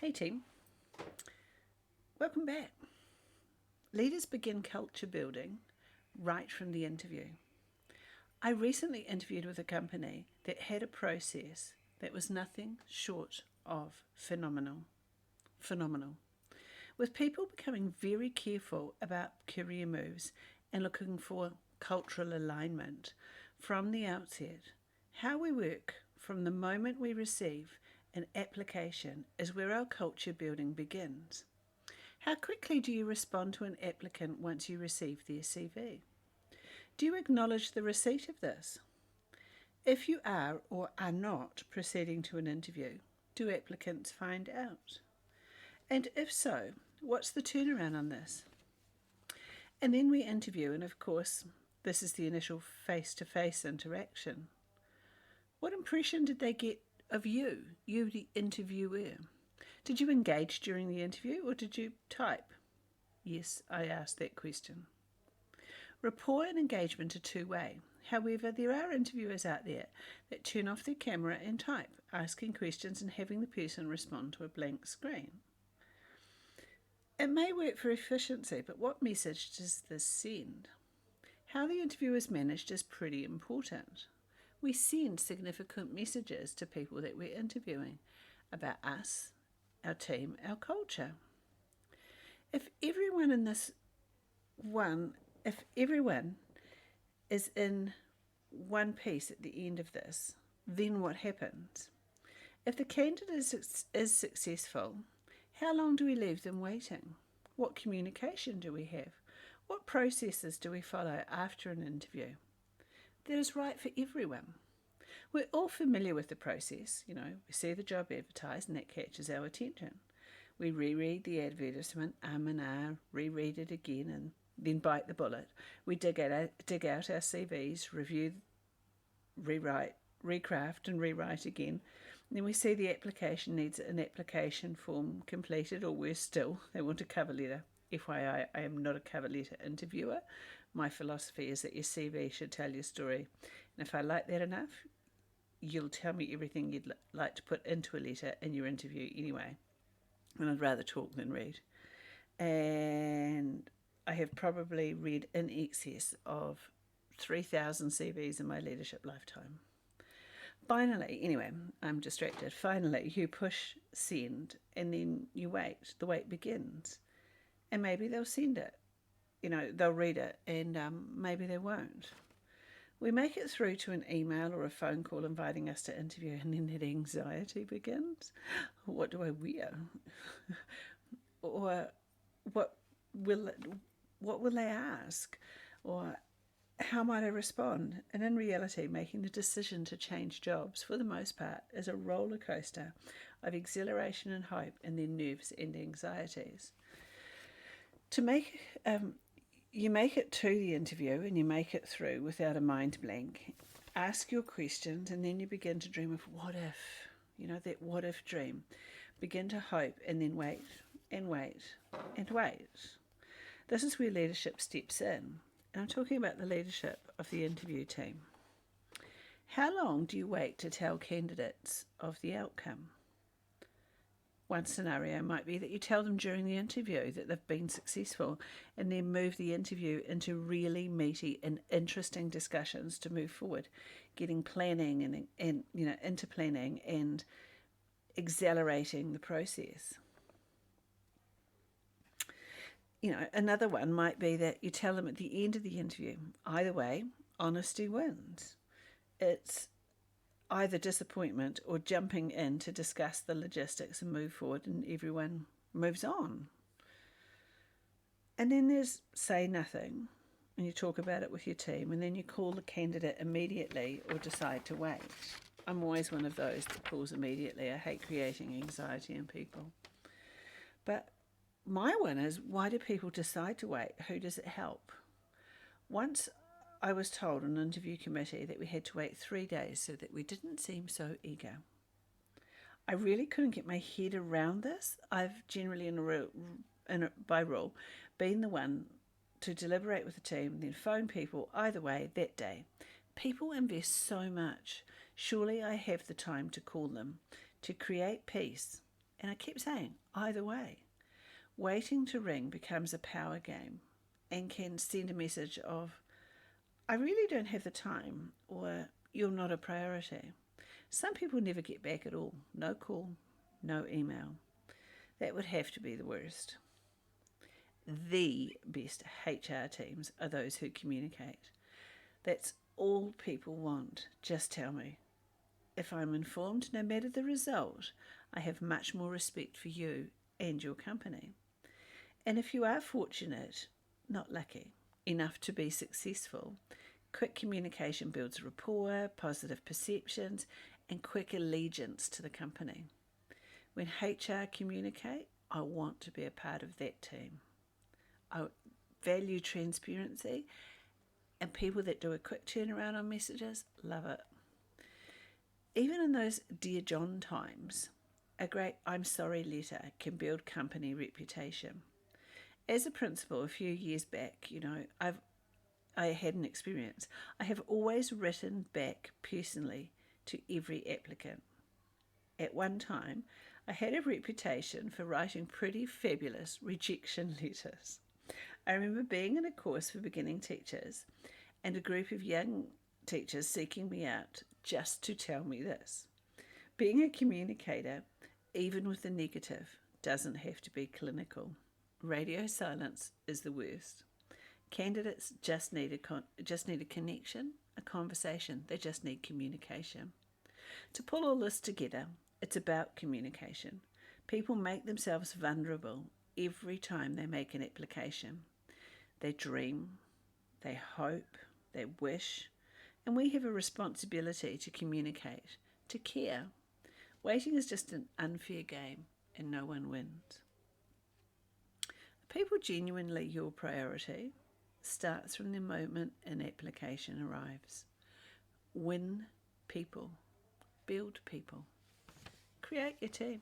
Hey team, welcome back. Leaders begin culture building right from the interview. I recently interviewed with a company that had a process that was nothing short of phenomenal. Phenomenal. With people becoming very careful about career moves and looking for cultural alignment from the outset, how we work from the moment we receive an application is where our culture building begins. How quickly do you respond to an applicant once you receive their CV? Do you acknowledge the receipt of this? If you are or are not proceeding to an interview, do applicants find out? And if so, what's the turnaround on this? And then we interview, and of course, this is the initial face to face interaction. What impression did they get of you, the interviewer? Did you engage during the interview or did you type? Yes, I asked that question. Rapport and engagement are two-way. However, there are interviewers out there that turn off their camera and type, asking questions and having the person respond to a blank screen. It may work for efficiency, but what message does this send? How the interview is managed is pretty important. We send significant messages to people that we're interviewing about us, our team, our culture. If everyone is in one piece at the end of this, then what happens? If the candidate is successful, how long do we leave them waiting? What communication do we have? What processes do we follow after an interview? That is right for everyone. We're all familiar with the process. We see the job advertised and that catches our attention. We reread the advertisement, and reread it again, and then bite the bullet. We dig out our CVs, review, rewrite, recraft, and rewrite again. And then we see the application needs an application form completed, or worse still, they want a cover letter. FYI, I am not a cover letter interviewer. My philosophy is that your CV should tell your story. And if I like that enough, you'll tell me everything you'd like to put into a letter in your interview anyway. And I'd rather talk than read. And I have probably read in excess of 3,000 CVs in my leadership lifetime. Finally, anyway, I'm distracted. Finally, you push send and then you wait. The wait begins. And maybe they'll send it. They'll read it and maybe they won't. We make it through to an email or a phone call inviting us to interview, and then that anxiety begins. What do I wear? Or what will they ask? Or how might I respond? And in reality, making the decision to change jobs, for the most part, is a roller coaster of exhilaration and hope, and then nerves and anxieties. You make it to the interview and you make it through without a mind blank. Ask your questions and then you begin to dream of what if, that what if dream. Begin to hope and then wait and wait and wait. This is where leadership steps in. And I'm talking about the leadership of the interview team. How long do you wait to tell candidates of the outcome? One scenario might be that you tell them during the interview that they've been successful and then move the interview into really meaty and interesting discussions to move forward, getting planning and into planning and accelerating the process. Another one might be that you tell them at the end of the interview. Either way, honesty wins. It's either disappointment or jumping in to discuss the logistics and move forward, and everyone moves on. And then there's say nothing, and you talk about it with your team, and then you call the candidate immediately or decide to wait. I'm always one of those that calls immediately. I hate creating anxiety in people. But my one is, why do people decide to wait? Who does it help? Once I was told on an interview committee that we had to wait 3 days so that we didn't seem so eager. I really couldn't get my head around this. I've generally, by rule, been the one to deliberate with the team and then phone people either way that day. People invest so much. Surely I have the time to call them, to create peace, And I keep saying, either way. Waiting to ring becomes a power game and can send a message of, I really don't have the time, or you're not a priority. Some people never get back at all. No call, no email. That would have to be the worst. The best HR teams are those who communicate. That's all people want. Just tell me. If I'm informed, no matter the result, I have much more respect for you and your company. And if you are fortunate, not lucky, enough to be successful, quick communication builds rapport, positive perceptions, and quick allegiance to the company. When HR communicate, I want to be a part of that team. I value transparency, and people that do a quick turnaround on messages, love it. Even in those Dear John times, a great I'm sorry letter can build company reputation. As a principal, a few years back, I had an experience. I have always written back personally to every applicant. At one time, I had a reputation for writing pretty fabulous rejection letters. I remember being in a course for beginning teachers and a group of young teachers seeking me out just to tell me this. Being a communicator, even with the negative, doesn't have to be clinical. Radio silence is the worst. Candidates just need a connection, a conversation. They just need communication. To pull all this together, it's about communication. People make themselves vulnerable every time they make an application. They dream, they hope, they wish, and we have a responsibility to communicate, to care. Waiting is just an unfair game and no one wins. Are people genuinely your priority? Starts from the moment an application arrives. Win people, build people, create your team.